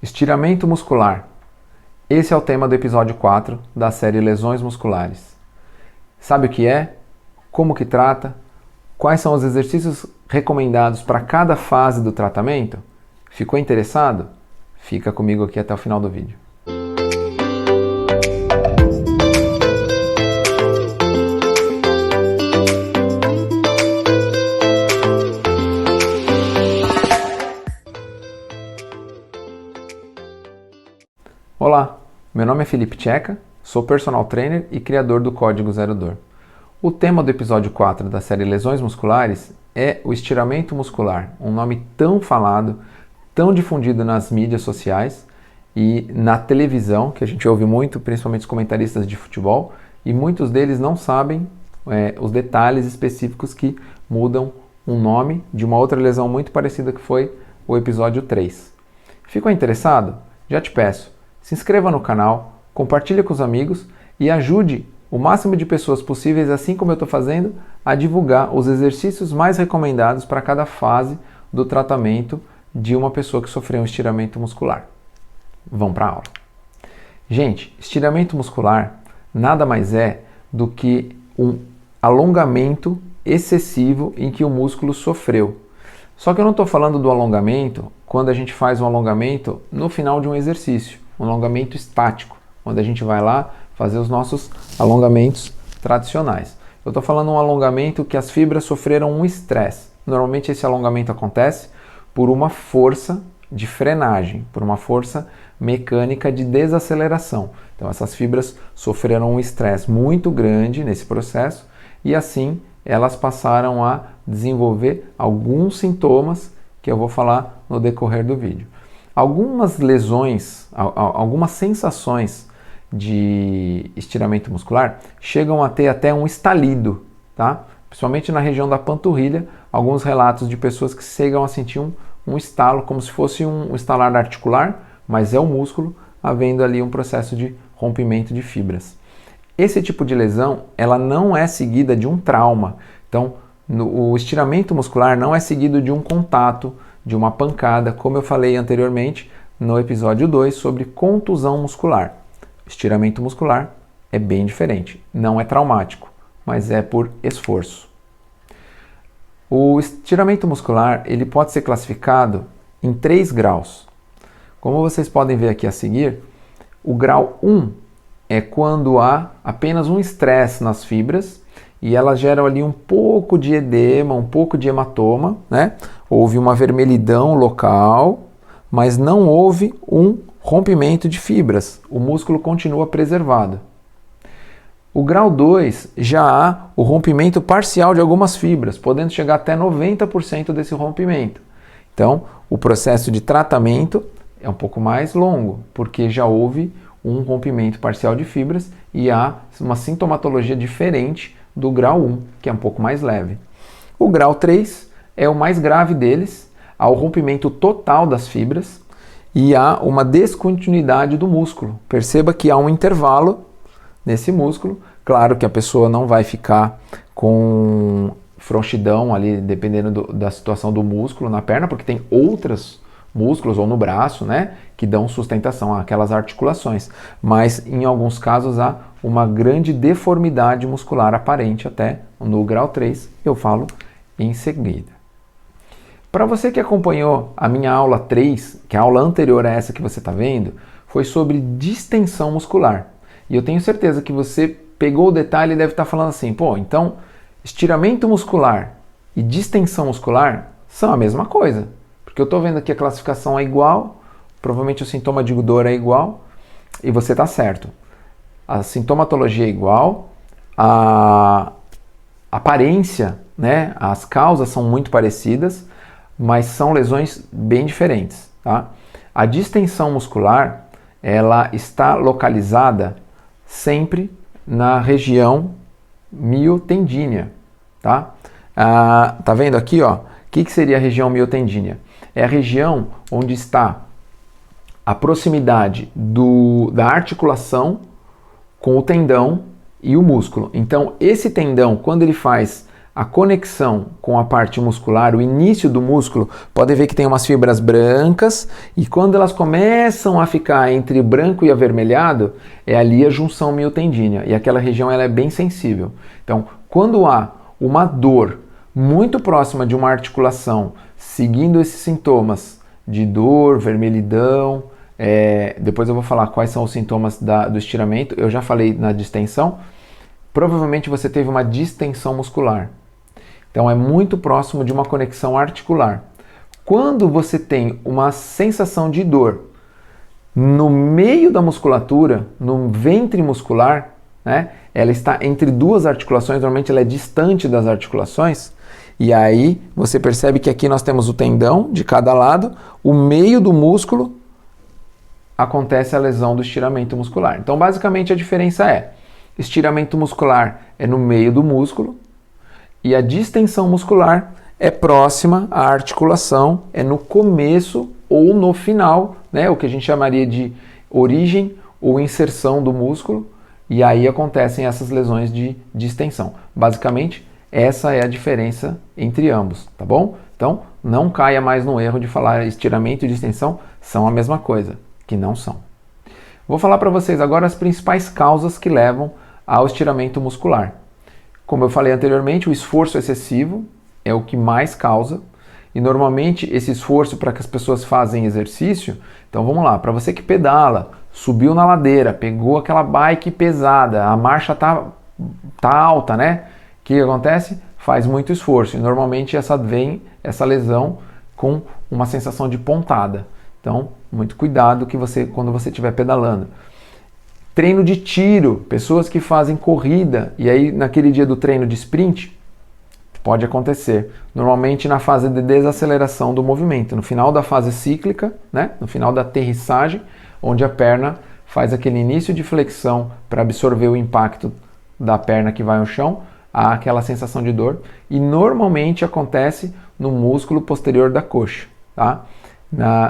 Estiramento muscular. Esse é o tema do episódio 4 da série Lesões Musculares. Sabe o que é? Como que trata? Quais são os exercícios recomendados para cada fase do tratamento? Ficou interessado? Fica comigo aqui até o final do vídeo. Olá, meu nome é Felipe Tcheca, sou personal trainer e criador do Código Zero Dor. O tema do episódio 4 da série Lesões Musculares é o estiramento muscular, um nome tão falado, tão difundido nas mídias sociais e na televisão, que a gente ouve muito, principalmente os comentaristas de futebol, e muitos deles não sabem os detalhes específicos que mudam um nome de uma outra lesão muito parecida que foi o episódio 3. Ficou interessado? Já te peço. Se inscreva no canal, compartilhe com os amigos e ajude o máximo de pessoas possíveis, assim como eu estou fazendo, a divulgar os exercícios mais recomendados para cada fase do tratamento de uma pessoa que sofreu um estiramento muscular. Vamos para a aula. Gente, estiramento muscular nada mais é do que um alongamento excessivo em que o músculo sofreu. Só que eu não estou falando do alongamento quando a gente faz um alongamento no final de um exercício. Um alongamento estático, onde a gente vai lá fazer os nossos alongamentos tradicionais. Eu estou falando um alongamento que as fibras sofreram um estresse. Normalmente esse alongamento acontece por uma força de frenagem, por uma força mecânica de desaceleração. Então essas fibras sofreram um estresse muito grande nesse processo e assim elas passaram a desenvolver alguns sintomas que eu vou falar no decorrer do vídeo. Algumas lesões, algumas sensações de estiramento muscular chegam a ter até um estalido, tá? Principalmente na região da panturrilha, alguns relatos de pessoas que chegam a sentir um estalo, como se fosse um estalar articular, mas é o músculo havendo ali um processo de rompimento de fibras. Esse tipo de lesão, ela não é seguida de um trauma. Então, o estiramento muscular não é seguido de um contato, de uma pancada, como eu falei anteriormente no episódio 2 sobre contusão muscular. Estiramento muscular é bem diferente, não é traumático, mas é por esforço. O estiramento muscular ele pode ser classificado em 3 graus. Como vocês podem ver aqui a seguir, o grau 1 é quando há apenas um estresse nas fibras e elas geram ali um pouco de edema, um pouco de hematoma, né? Houve uma vermelhidão local, mas não houve um rompimento de fibras. O músculo continua preservado. O grau 2 já há o rompimento parcial de algumas fibras, podendo chegar até 90% desse rompimento. Então, o processo de tratamento é um pouco mais longo, porque já houve um rompimento parcial de fibras e há uma sintomatologia diferente do grau 1, que é um pouco mais leve. O grau 3 é o mais grave deles, há o rompimento total das fibras e há uma descontinuidade do músculo. Perceba que há um intervalo nesse músculo. Claro que a pessoa não vai ficar com frouxidão ali, dependendo da situação do músculo na perna, porque tem outros músculos ou no braço, né, que dão sustentação àquelas articulações. Mas em alguns casos há uma grande deformidade muscular aparente até no grau 3, eu falo em seguida. Para você que acompanhou a minha aula 3, que é a aula anterior a essa que você está vendo, foi sobre distensão muscular. E eu tenho certeza que você pegou o detalhe e deve estar falando assim, pô, então estiramento muscular e distensão muscular são a mesma coisa. Porque eu estou vendo aqui a classificação é igual, provavelmente o sintoma de dor é igual, e você está certo. A sintomatologia é igual, a aparência, né, as causas são muito parecidas, mas são lesões bem diferentes, tá? A distensão muscular, ela está localizada sempre na região miotendínea, tá? Tá vendo aqui, ó? O que seria a região miotendínea? É a região onde está a proximidade da articulação com o tendão e o músculo. Então, esse tendão, quando ele faz a conexão com a parte muscular, o início do músculo, pode ver que tem umas fibras brancas e quando elas começam a ficar entre o branco e avermelhado, é ali a junção miotendínea e aquela região ela é bem sensível. Então, quando há uma dor muito próxima de uma articulação, seguindo esses sintomas de dor, vermelhidão, depois eu vou falar quais são os sintomas do estiramento, eu já falei na distensão, provavelmente você teve uma distensão muscular. Então é muito próximo de uma conexão articular. Quando você tem uma sensação de dor no meio da musculatura, no ventre muscular, né, ela está entre duas articulações, normalmente ela é distante das articulações, e aí você percebe que aqui nós temos o tendão de cada lado, o meio do músculo, acontece a lesão do estiramento muscular. Então basicamente a diferença é, estiramento muscular é no meio do músculo e a distensão muscular é próxima à articulação, é no começo ou no final, né, o que a gente chamaria de origem ou inserção do músculo, e aí acontecem essas lesões de distensão. Basicamente, essa é a diferença entre ambos, tá bom? Então, não caia mais no erro de falar estiramento e distensão são a mesma coisa, que não são. Vou falar para vocês agora as principais causas que levam ao estiramento muscular. Como eu falei anteriormente, o esforço excessivo é o que mais causa, e normalmente esse esforço para que as pessoas fazem exercício, então vamos lá, para você que pedala, subiu na ladeira, pegou aquela bike pesada, a marcha tá alta, né? O que acontece? Faz muito esforço, e normalmente vem essa lesão com uma sensação de pontada. Então, muito cuidado quando você estiver pedalando. Treino de tiro, pessoas que fazem corrida e aí naquele dia do treino de sprint, pode acontecer. Normalmente na fase de desaceleração do movimento, no final da fase cíclica, né? No final da aterrissagem, onde a perna faz aquele início de flexão para absorver o impacto da perna que vai ao chão, há aquela sensação de dor e normalmente acontece no músculo posterior da coxa, tá?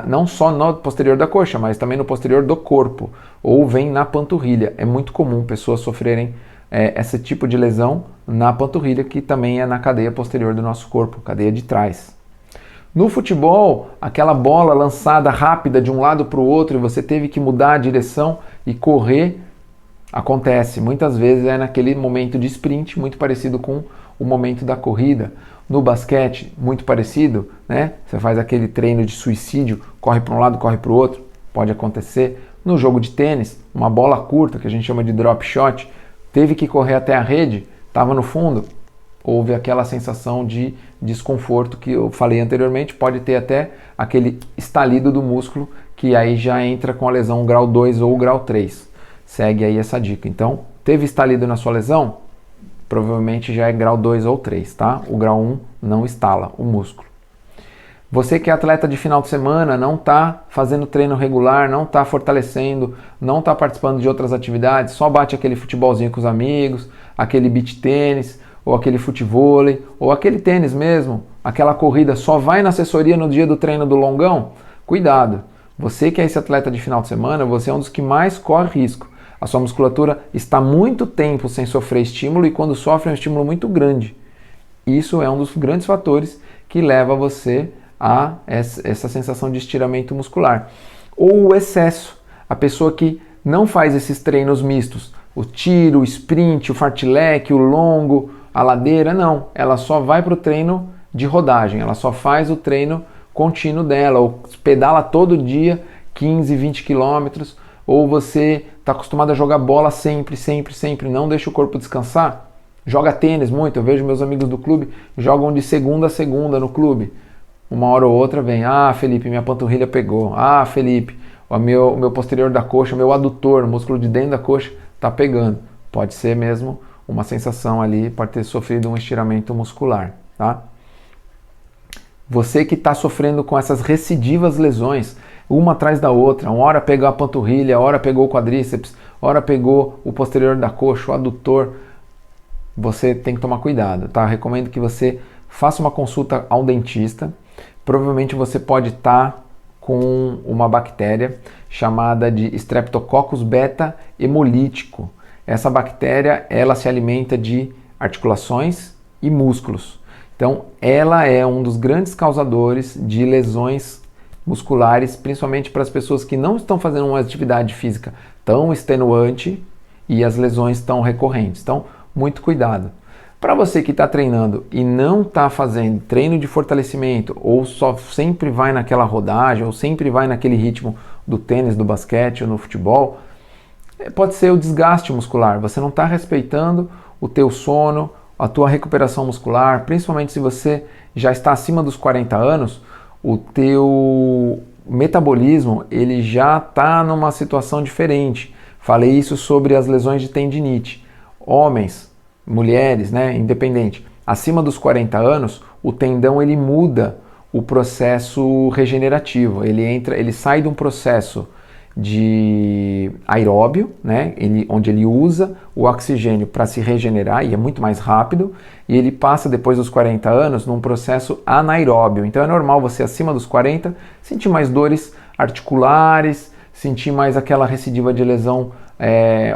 Não só no posterior da coxa, mas também no posterior do corpo, ou vem na panturrilha. É muito comum pessoas sofrerem esse tipo de lesão na panturrilha, que também é na cadeia posterior do nosso corpo, cadeia de trás. No futebol, aquela bola lançada rápida de um lado para o outro e você teve que mudar a direção e correr, acontece. Muitas vezes é naquele momento de sprint, muito parecido com o momento da corrida. No basquete, muito parecido, né? Você faz aquele treino de suicídio, corre para um lado, corre para o outro, pode acontecer. No jogo de tênis, uma bola curta, que a gente chama de drop shot, teve que correr até a rede, estava no fundo, houve aquela sensação de desconforto que eu falei anteriormente, pode ter até aquele estalido do músculo, que aí já entra com a lesão grau 2 ou grau 3. Segue aí essa dica. Então, teve estalido na sua lesão? Provavelmente já é grau 2 ou 3, tá? O grau 1 não estala o músculo. Você que é atleta de final de semana, não está fazendo treino regular, não está fortalecendo, não está participando de outras atividades, só bate aquele futebolzinho com os amigos, aquele beach tênis, ou aquele futevôlei, ou aquele tênis mesmo, aquela corrida, só vai na assessoria no dia do treino do longão? Cuidado! Você que é esse atleta de final de semana, você é um dos que mais corre risco. A sua musculatura está muito tempo sem sofrer estímulo e quando sofre é um estímulo muito grande. Isso é um dos grandes fatores que leva você a essa sensação de estiramento muscular. Ou o excesso, a pessoa que não faz esses treinos mistos, o tiro, o sprint, o fartlek, o longo, a ladeira, não. Ela só vai para o treino de rodagem, ela só faz o treino contínuo dela, ou pedala todo dia 15, 20 quilômetros, ou você está acostumado a jogar bola sempre, não deixa o corpo descansar, joga tênis muito, eu vejo meus amigos do clube, jogam de segunda a segunda no clube, uma hora ou outra vem, Felipe, minha panturrilha pegou, Felipe, o meu posterior da coxa, meu adutor, o músculo de dentro da coxa está pegando, pode ser mesmo uma sensação ali, pode ter sofrido um estiramento muscular, tá? Você que está sofrendo com essas recidivas lesões, uma atrás da outra, uma hora pegou a panturrilha, hora pegou o quadríceps, hora pegou o posterior da coxa, o adutor, você tem que tomar cuidado, tá? Recomendo que você faça uma consulta ao dentista. Provavelmente você pode estar com uma bactéria chamada de Streptococcus beta hemolítico. Essa bactéria, ela se alimenta de articulações e músculos. Então, ela é um dos grandes causadores de lesões musculares, principalmente para as pessoas que não estão fazendo uma atividade física tão extenuante e as lesões tão recorrentes. Então, muito cuidado. Para você que está treinando e não está fazendo treino de fortalecimento, ou só sempre vai naquela rodagem, ou sempre vai naquele ritmo do tênis, do basquete ou no futebol, pode ser o desgaste muscular. Você não está respeitando o teu sono, a tua recuperação muscular, principalmente se você já está acima dos 40 anos, o teu metabolismo ele já está numa situação diferente. Falei isso sobre as lesões de tendinite. Homens, mulheres, né, independente, acima dos 40 anos, o tendão ele muda o processo regenerativo. Ele sai de um processo de aeróbio, né, onde ele usa o oxigênio para se regenerar e é muito mais rápido, e ele passa depois dos 40 anos num processo anaeróbio. Então é normal você acima dos 40 sentir mais dores articulares, sentir mais aquela recidiva de lesão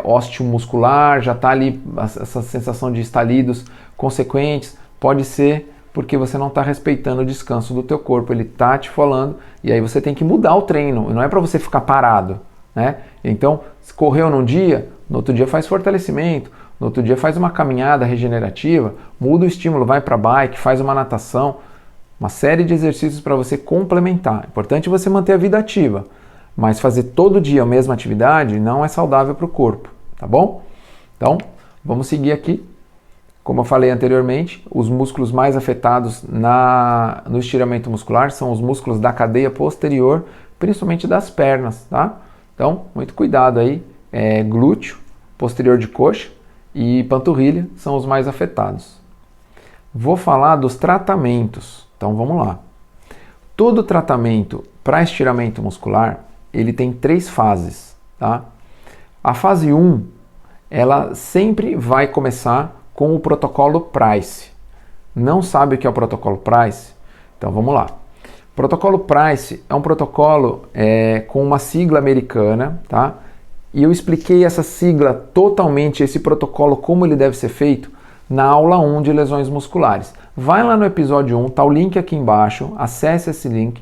osteomuscular, já está ali essa sensação de estalidos consequentes. Pode ser porque você não está respeitando o descanso do teu corpo, ele está te falando, e aí você tem que mudar o treino, não é para você ficar parado, né? Então, se correu num dia, no outro dia faz fortalecimento, no outro dia faz uma caminhada regenerativa, muda o estímulo, vai para bike, faz uma natação, uma série de exercícios para você complementar. É importante você manter a vida ativa, mas fazer todo dia a mesma atividade não é saudável para o corpo, tá bom? Então, vamos seguir aqui. Como eu falei anteriormente, os músculos mais afetados no estiramento muscular são os músculos da cadeia posterior, principalmente das pernas, tá? Então, muito cuidado aí, glúteo, posterior de coxa e panturrilha são os mais afetados. Vou falar dos tratamentos, então vamos lá. Todo tratamento para estiramento muscular, ele tem 3 fases, tá? A fase 1, ela sempre vai começar com o protocolo Price. Não sabe o que é o protocolo Price? Então vamos lá. O protocolo Price é um protocolo com uma sigla americana, tá? E eu expliquei essa sigla totalmente, esse protocolo, como ele deve ser feito, na aula 1 de lesões musculares. Vai lá no episódio 1, tá o link aqui embaixo, acesse esse link,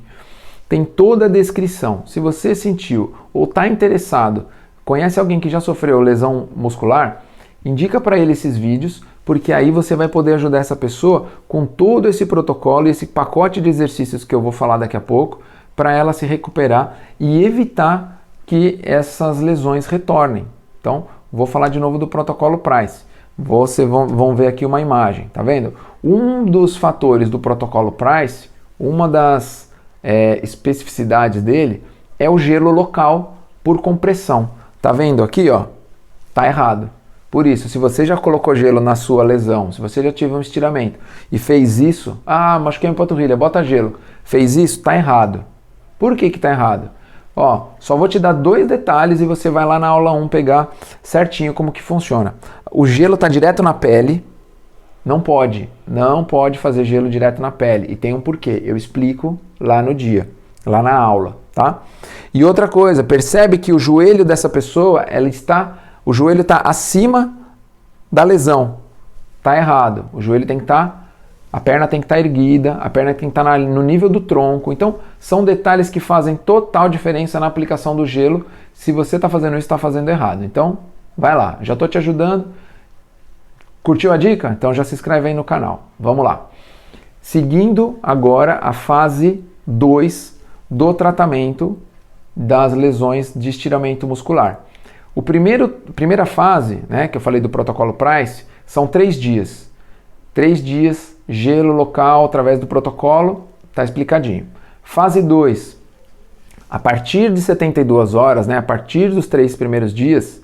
tem toda a descrição. Se você sentiu ou está interessado, conhece alguém que já sofreu lesão muscular, indica para ele esses vídeos, porque aí você vai poder ajudar essa pessoa com todo esse protocolo e esse pacote de exercícios que eu vou falar daqui a pouco, para ela se recuperar e evitar que essas lesões retornem. Então, vou falar de novo do protocolo Price. Vocês vão ver aqui uma imagem, tá vendo? Um dos fatores do protocolo Price, uma das especificidades dele, é o gelo local por compressão. Tá vendo aqui, ó? Tá errado. Por isso, se você já colocou gelo na sua lesão, se você já teve um estiramento e fez isso, machuquei minha panturrilha, bota gelo. Fez isso, tá errado. Por que que tá errado? Ó, só vou te dar 2 detalhes e você vai lá na aula 1 pegar certinho como que funciona. O gelo tá direto na pele, não pode fazer gelo direto na pele. E tem um porquê, eu explico lá no dia, lá na aula, tá? E outra coisa, percebe que o joelho dessa pessoa, o joelho está acima da lesão. Está errado. O joelho tem que estar, a perna tem que estar erguida, a perna tem que estar no nível do tronco. Então, são detalhes que fazem total diferença na aplicação do gelo. Se você está fazendo isso, está fazendo errado. Então, vai lá. Já estou te ajudando. Curtiu a dica? Então já se inscreve aí no canal. Vamos lá. Seguindo agora a fase 2 do tratamento das lesões de estiramento muscular. Primeira fase, né, que eu falei do protocolo Price, são 3 dias. 3 dias, gelo local através do protocolo, está explicadinho. Fase 2, a partir de 72 horas, né, a partir dos 3 primeiros dias,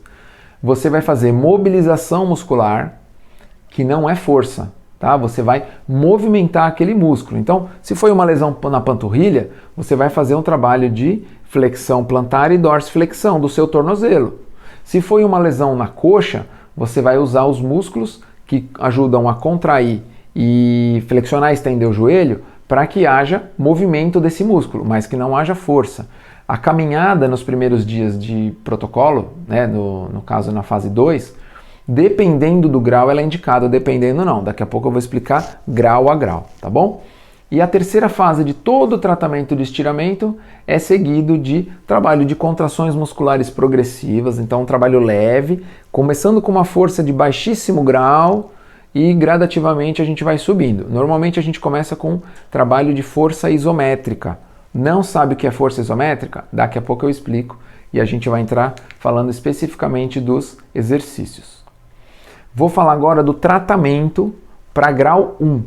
você vai fazer mobilização muscular, que não é força, tá? Você vai movimentar aquele músculo. Então, se foi uma lesão na panturrilha, você vai fazer um trabalho de flexão plantar e dorsiflexão do seu tornozelo. Se foi uma lesão na coxa, você vai usar os músculos que ajudam a contrair e flexionar e estender o joelho para que haja movimento desse músculo, mas que não haja força. A caminhada nos primeiros dias de protocolo, né, no caso na fase 2, Dependendo do grau, ela é indicada, dependendo não. Daqui a pouco eu vou explicar grau a grau, tá bom? E a terceira fase de todo o tratamento de estiramento é seguido de trabalho de contrações musculares progressivas, então um trabalho leve, começando com uma força de baixíssimo grau e gradativamente a gente vai subindo. Normalmente a gente começa com trabalho de força isométrica. Não sabe o que é força isométrica? Daqui a pouco eu explico e a gente vai entrar falando especificamente dos exercícios. Vou falar agora do tratamento para grau 1.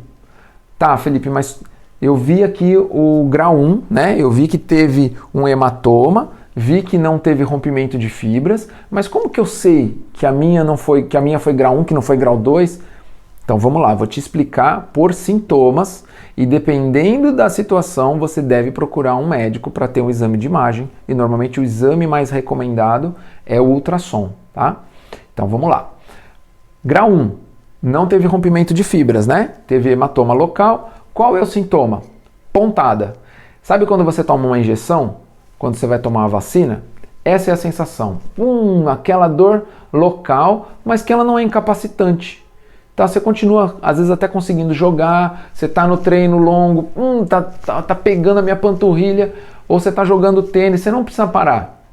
Tá, Felipe, mas eu vi aqui o grau 1, né? Eu vi que teve um hematoma, vi que não teve rompimento de fibras, mas como que eu sei que a minha foi grau 1, que não foi grau 2? Então vamos lá, vou te explicar por sintomas e dependendo da situação você deve procurar um médico para ter um exame de imagem e normalmente o exame mais recomendado é o ultrassom, tá? Então vamos lá. Grau 1, não teve rompimento de fibras, né? Teve hematoma local. Qual é o sintoma? Pontada. Sabe quando você toma uma injeção? Quando você vai tomar uma vacina? Essa é a sensação. Aquela dor local, mas que ela não é incapacitante. Tá, você continua, às vezes até conseguindo jogar, você está no treino longo, tá pegando a minha panturrilha, ou você está jogando tênis, você não precisa parar.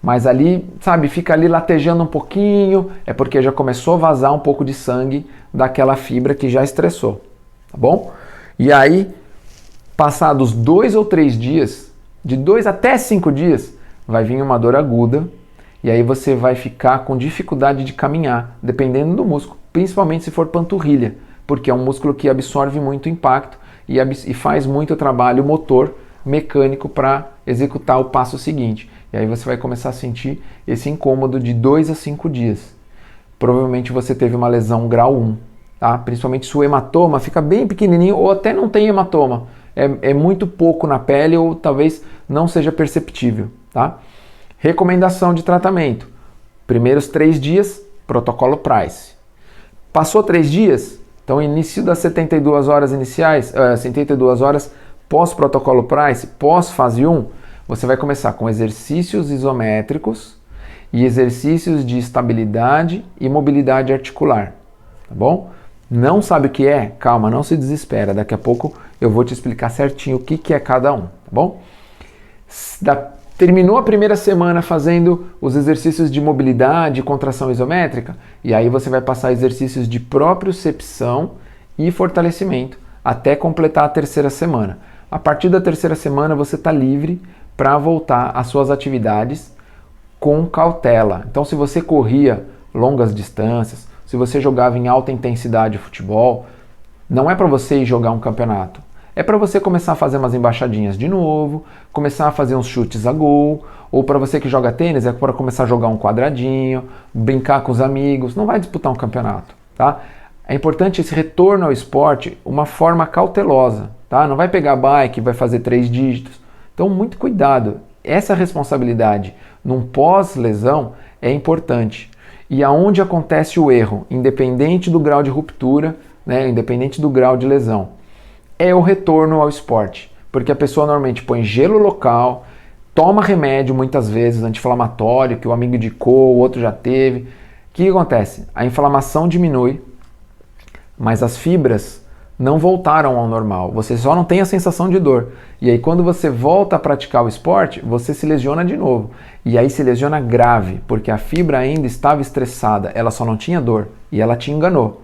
Mas ali, sabe, fica ali latejando um pouquinho, é porque já começou a vazar um pouco de sangue daquela fibra que já estressou, tá bom? E aí, passados 2 ou 3 dias, de 2 até 5 dias, vai vir uma dor aguda, e aí você vai ficar com dificuldade de caminhar, dependendo do músculo, principalmente se for panturrilha, porque é um músculo que absorve muito impacto e faz muito trabalho motor mecânico para executar o passo seguinte. E aí você vai começar a sentir esse incômodo de 2 a 5 dias. Provavelmente você teve uma lesão grau 1, tá? Principalmente se o hematoma fica bem pequenininho ou até não tem hematoma. É muito pouco na pele ou talvez não seja perceptível, tá? Recomendação de tratamento. Primeiros 3 dias, protocolo Price. Passou 3 dias, então início das 72 horas iniciais, 72 horas pós-protocolo Price, pós-fase 1, você vai começar com exercícios isométricos e exercícios de estabilidade e mobilidade articular, tá bom? Não sabe o que é? Calma, não se desespera. Daqui a pouco eu vou te explicar certinho o que é cada um, tá bom? Terminou a primeira semana fazendo os exercícios de mobilidade e contração isométrica, e aí você vai passar exercícios de propriocepção e fortalecimento até completar a terceira semana. A partir da terceira semana você está livre para voltar às suas atividades com cautela. Então, se você corria longas distâncias, se você jogava em alta intensidade futebol, não é para você ir jogar um campeonato. É para você começar a fazer umas embaixadinhas de novo, começar a fazer uns chutes a gol, ou para você que joga tênis, é para começar a jogar um quadradinho, brincar com os amigos, não vai disputar um campeonato, tá? É importante esse retorno ao esporte, uma forma cautelosa, tá? Não vai pegar a bike, vai fazer 3 dígitos. Então, muito cuidado. Essa responsabilidade num pós-lesão é importante. E aonde acontece o erro, independente do grau de ruptura, né, independente do grau de lesão, é o retorno ao esporte. Porque a pessoa normalmente põe gelo local, toma remédio muitas vezes, anti-inflamatório, que o amigo indicou, o outro já teve. O que acontece? A inflamação diminui, mas as fibras não voltaram ao normal. Você só não tem a sensação de dor. E aí quando você volta a praticar o esporte, você se lesiona de novo. E aí se lesiona grave, porque a fibra ainda estava estressada, ela só não tinha dor e ela te enganou.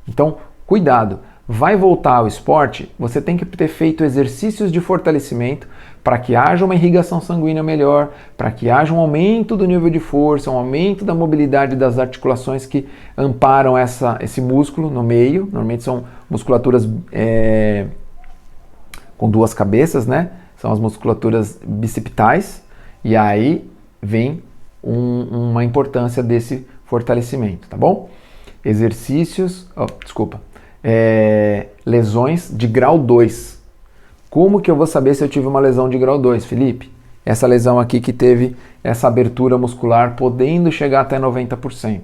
Então, cuidado. Vai voltar ao esporte, você tem que ter feito exercícios de fortalecimento para que haja uma irrigação sanguínea melhor, para que haja um aumento do nível de força, um aumento da mobilidade das articulações que amparam esse músculo no meio. Normalmente são musculaturas com 2 cabeças, né? São as musculaturas bicipitais. E aí vem uma importância desse fortalecimento, tá bom? Exercícios... lesões de grau 2. Como que eu vou saber se eu tive uma lesão de grau 2, Felipe? Essa lesão aqui que teve essa abertura muscular podendo chegar até 90%.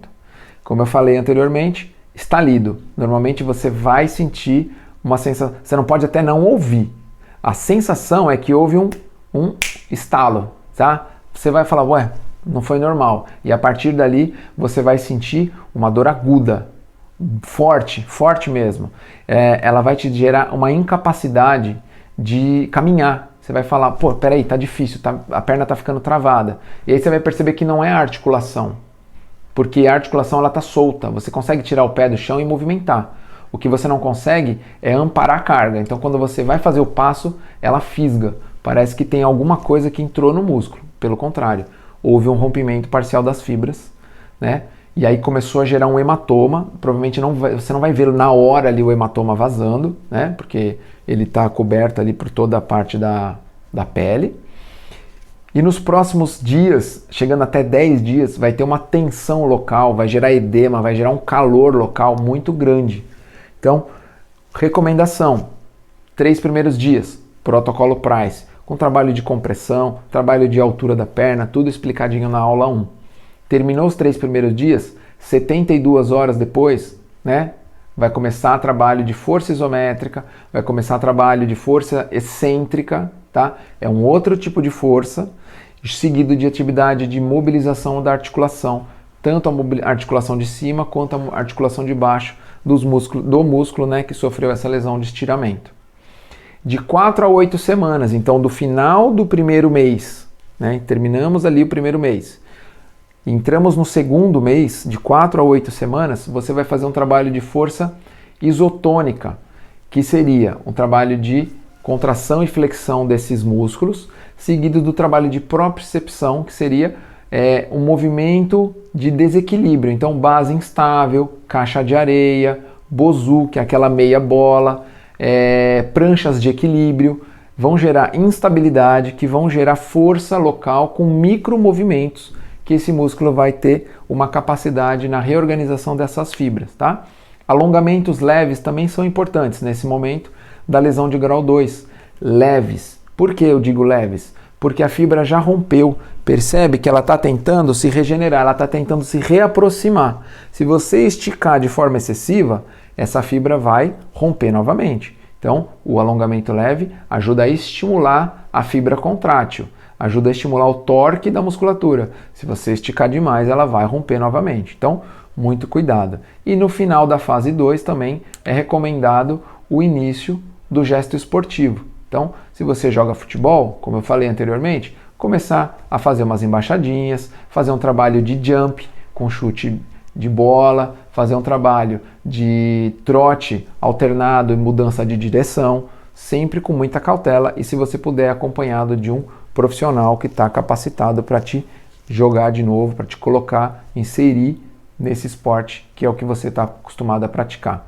Como eu falei anteriormente, estalido. Normalmente você vai sentir uma sensação, você não pode até não ouvir. A sensação é que houve um estalo, tá? Você vai falar, ué, não foi normal. E a partir dali você vai sentir uma dor aguda, forte, forte mesmo. Ela vai te gerar uma incapacidade de caminhar. Você vai falar, pô, peraí, tá difícil, a perna tá ficando travada. E aí você vai perceber que não é a articulação, porque a articulação ela tá solta. Você consegue tirar o pé do chão e movimentar. O que você não consegue é amparar a carga. Então quando você vai fazer o passo, ela fisga. Parece que tem alguma coisa que entrou no músculo. Pelo contrário, houve um rompimento parcial das fibras, né? E aí começou a gerar um hematoma. Provavelmente você não vai ver na hora ali o hematoma vazando, né? Porque ele está coberto ali por toda a parte da pele. E nos próximos dias, chegando até 10 dias, vai ter uma tensão local, vai gerar edema, vai gerar um calor local muito grande. Então, recomendação, 3 primeiros dias, protocolo Price, com trabalho de compressão, trabalho de altura da perna, tudo explicadinho na aula 1. Terminou os 3 primeiros dias, 72 horas depois, né, vai começar trabalho de força isométrica, vai começar trabalho de força excêntrica, tá? É um outro tipo de força, seguido de atividade de mobilização da articulação, tanto a articulação de cima quanto a articulação de baixo do músculo, né, que sofreu essa lesão de estiramento. De 4 a 8 semanas, então do final do primeiro mês, né, terminamos ali o primeiro mês, entramos no segundo mês, de 4 a 8 semanas, você vai fazer um trabalho de força isotônica, que seria um trabalho de contração e flexão desses músculos, seguido do trabalho de propriocepção, que seria um movimento de desequilíbrio. Então, base instável, caixa de areia, bozu, que é aquela meia bola, pranchas de equilíbrio, vão gerar instabilidade, que vão gerar força local com micromovimentos, que esse músculo vai ter uma capacidade na reorganização dessas fibras, tá? Alongamentos leves também são importantes nesse momento da lesão de grau 2. Leves. Por que eu digo leves? Porque a fibra já rompeu. Percebe que ela está tentando se regenerar, ela está tentando se reaproximar. Se você esticar de forma excessiva, essa fibra vai romper novamente. Então, o alongamento leve ajuda a estimular a fibra contrátil, ajuda a estimular o torque da musculatura. Se você esticar demais, ela vai romper novamente. Então, muito cuidado. E no final da fase 2 também é recomendado o início do gesto esportivo. Então, se você joga futebol, como eu falei anteriormente, começar a fazer umas embaixadinhas, fazer um trabalho de jump com chute de bola, fazer um trabalho de trote alternado e mudança de direção, sempre com muita cautela e, se você puder, acompanhado de um profissional que está capacitado para te jogar de novo, para te colocar, inserir nesse esporte que é o que você está acostumado a praticar.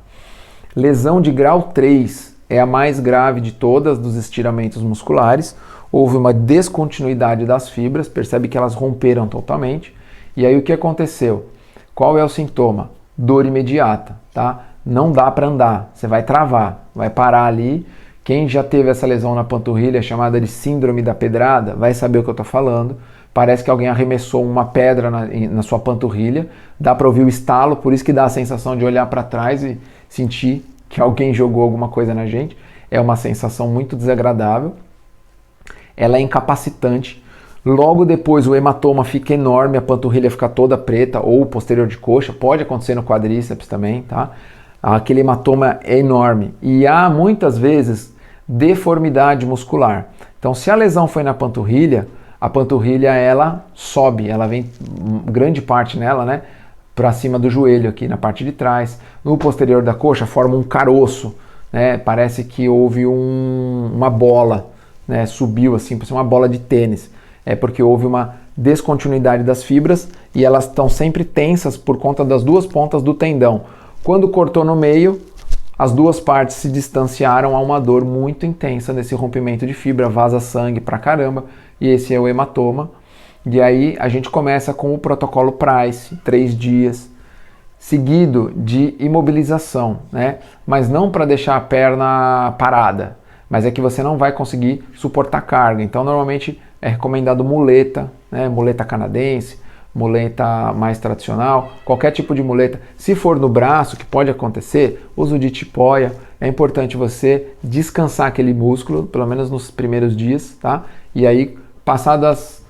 Lesão de grau 3 é a mais grave de todas dos estiramentos musculares. Houve uma descontinuidade das fibras, percebe que elas romperam totalmente. E aí o que aconteceu? Qual é o sintoma? Dor imediata, tá? Não dá para andar, você vai travar, vai parar ali. Quem já teve essa lesão na panturrilha, chamada de síndrome da pedrada, vai saber o que eu estou falando. Parece que alguém arremessou uma pedra na sua panturrilha, dá para ouvir o estalo, por isso que dá a sensação de olhar para trás e sentir que alguém jogou alguma coisa na gente. É uma sensação muito desagradável. Ela é incapacitante. Logo depois o hematoma fica enorme, a panturrilha fica toda preta, ou posterior de coxa, pode acontecer no quadríceps também, tá? Aquele hematoma é enorme. E há muitas vezes deformidade muscular. Então, se a lesão foi na panturrilha, a panturrilha ela sobe, ela vem grande parte nela, né, para cima do joelho aqui na parte de trás. No posterior da coxa forma um caroço, né? Parece que houve uma bola, né, subiu assim, parece uma bola de tênis. É porque houve uma descontinuidade das fibras e elas estão sempre tensas por conta das duas pontas do tendão. Quando cortou no meio, as duas partes se distanciaram, a uma dor muito intensa nesse rompimento de fibra, vaza sangue pra caramba, e esse é o hematoma. E aí a gente começa com o protocolo Price, 3 dias, seguido de imobilização, né? Mas não para deixar a perna parada, mas é que você não vai conseguir suportar carga. Então normalmente é recomendado muleta, né? Muleta canadense, muleta mais tradicional, qualquer tipo de muleta. Se for no braço, que pode acontecer, uso de tipóia. É importante você descansar aquele músculo, pelo menos nos primeiros dias, tá? E aí, passadas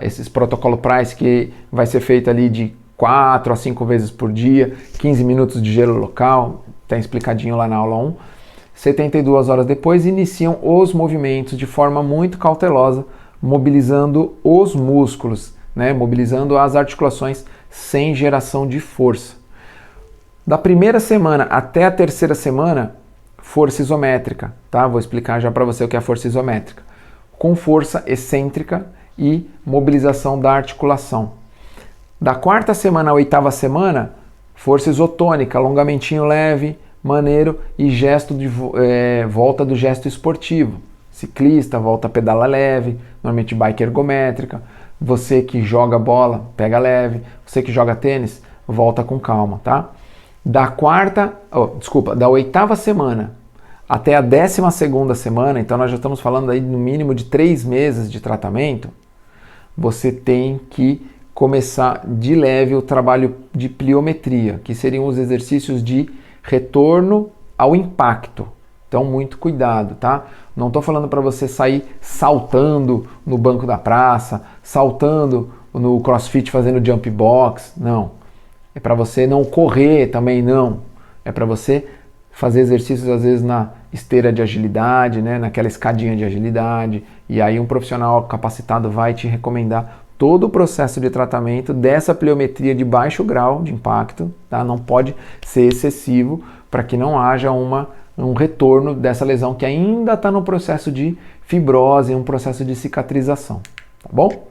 esses protocolo price que vai ser feito ali de 4 a 5 vezes por dia, 15 minutos de gelo local, está explicadinho lá na aula 1. 72 horas depois iniciam os movimentos de forma muito cautelosa, mobilizando os músculos, né? Mobilizando as articulações sem geração de força. Da primeira semana até a terceira semana, força isométrica, tá? Vou explicar já para você o que é a força isométrica. Com força excêntrica e mobilização da articulação. Da quarta semana à oitava semana, força isotônica, alongamentinho leve, maneiro e gesto de volta do gesto esportivo. Ciclista, volta a pedala leve, normalmente bike ergométrica. Você que joga bola, pega leve. Você que joga tênis, volta com calma, tá? Da oitava semana até a 12ª semana, então nós já estamos falando aí no mínimo de 3 meses de tratamento, você tem que começar de leve o trabalho de pliometria, que seriam os exercícios de retorno ao impacto. Então, muito cuidado, tá? Não estou falando para você sair saltando no banco da praça, saltando no CrossFit fazendo jump box, não. É para você não correr também, não. É para você fazer exercícios às vezes na esteira de agilidade, né? Naquela escadinha de agilidade, e aí um profissional capacitado vai te recomendar todo o processo de tratamento dessa pliometria de baixo grau de impacto, tá? Não pode ser excessivo para que não haja um retorno dessa lesão que ainda está no processo de fibrose, um processo de cicatrização, tá bom?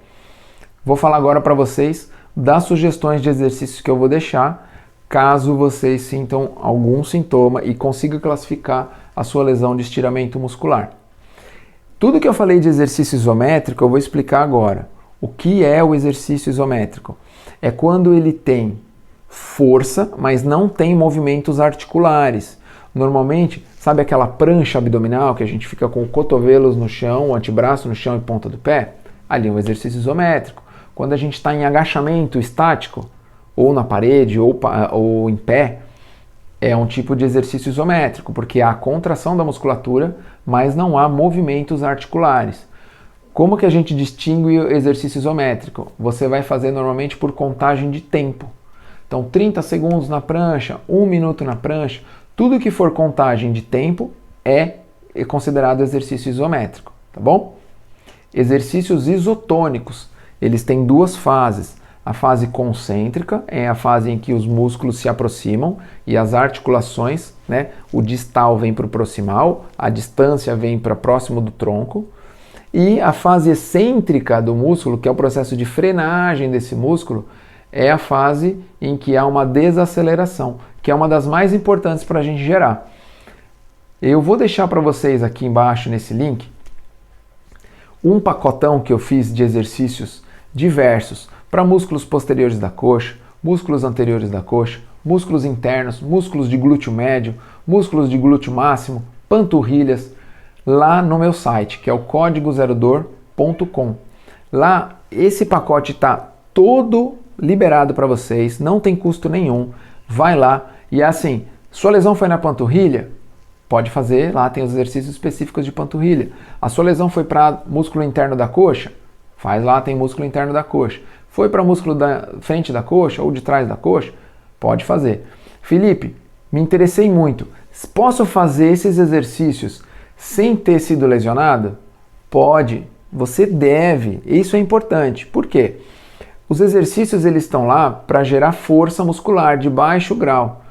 Vou falar agora para vocês das sugestões de exercícios que eu vou deixar caso vocês sintam algum sintoma e consigam classificar a sua lesão de estiramento muscular. Tudo que eu falei de exercício isométrico eu vou explicar agora. O que é o exercício isométrico? É quando ele tem força, mas não tem movimentos articulares. Normalmente, sabe aquela prancha abdominal que a gente fica com os cotovelos no chão, o antebraço no chão e ponta do pé? Ali é um exercício isométrico. Quando a gente está em agachamento estático, ou na parede, ou em pé, é um tipo de exercício isométrico, porque há contração da musculatura, mas não há movimentos articulares. Como que a gente distingue o exercício isométrico? Você vai fazer normalmente por contagem de tempo. Então, 30 segundos na prancha, 1 minuto na prancha, tudo que for contagem de tempo é considerado exercício isométrico, tá bom? Exercícios isotônicos, eles têm 2 fases. A fase concêntrica é a fase em que os músculos se aproximam e as articulações, né, o distal vem para o proximal, a distância vem para próximo do tronco. E a fase excêntrica do músculo, que é o processo de frenagem desse músculo, é a fase em que há uma desaceleração, que é uma das mais importantes para a gente gerar. Eu vou deixar para vocês aqui embaixo nesse link um pacotão que eu fiz de exercícios diversos para músculos posteriores da coxa, músculos anteriores da coxa, músculos internos, músculos de glúteo médio, músculos de glúteo máximo, panturrilhas, lá no meu site, que é o códigozerdor.com. Lá, esse pacote está todo liberado para vocês, não tem custo nenhum. Vai lá e assim, sua lesão foi na panturrilha? Pode fazer, lá tem os exercícios específicos de panturrilha. A sua lesão foi para músculo interno da coxa? Faz lá, tem músculo interno da coxa. Foi para músculo da frente da coxa ou de trás da coxa? Pode fazer. Felipe, me interessei muito. Posso fazer esses exercícios sem ter sido lesionado? Pode, você deve, isso é importante. Por quê? Os exercícios eles estão lá para gerar força muscular de baixo grau.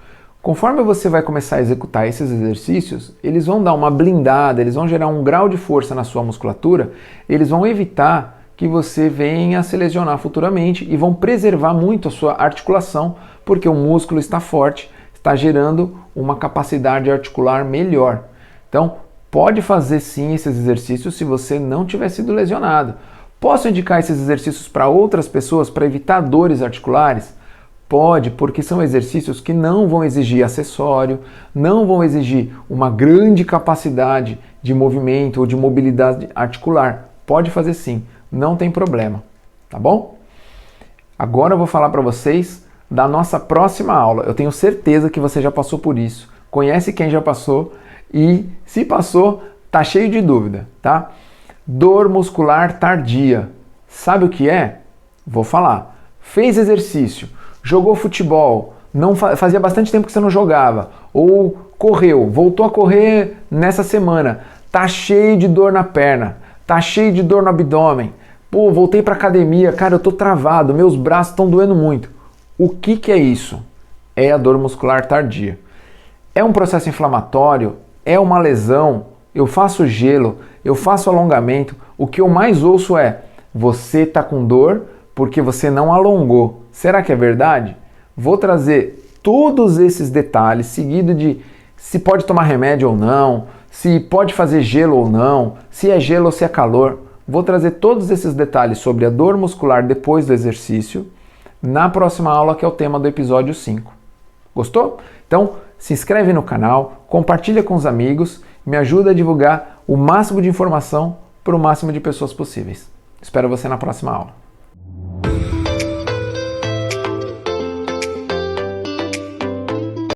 Conforme você vai começar a executar esses exercícios, eles vão dar uma blindada, eles vão gerar um grau de força na sua musculatura, eles vão evitar que você venha a se lesionar futuramente e vão preservar muito a sua articulação, porque o músculo está forte, está gerando uma capacidade articular melhor. Então, pode fazer sim esses exercícios se você não tiver sido lesionado. Posso indicar esses exercícios para outras pessoas para evitar dores articulares? Pode, porque são exercícios que não vão exigir acessório, não vão exigir uma grande capacidade de movimento ou de mobilidade articular. Pode fazer sim, não tem problema, tá bom? Agora eu vou falar para vocês da nossa próxima aula. Eu tenho certeza que você já passou por isso, conhece quem já passou e se passou, tá cheio de dúvida, tá? Dor muscular tardia. Sabe o que é? Vou falar. Fez exercício, jogou futebol, não fazia bastante tempo que você não jogava, ou correu, voltou a correr nessa semana, tá cheio de dor na perna, tá cheio de dor no abdômen, pô, voltei pra academia, cara, eu tô travado, meus braços estão doendo muito. O que é isso? É a dor muscular tardia. É um processo inflamatório? É uma lesão? Eu faço gelo, eu faço alongamento, o que eu mais ouço é: você tá com dor porque você não alongou. Será que é verdade? Vou trazer todos esses detalhes, seguido de se pode tomar remédio ou não, se pode fazer gelo ou não, se é gelo ou se é calor. Vou trazer todos esses detalhes sobre a dor muscular depois do exercício na próxima aula, que é o tema do episódio 5. Gostou? Então, se inscreve no canal, compartilha com os amigos, me ajuda a divulgar o máximo de informação para o máximo de pessoas possíveis. Espero você na próxima aula.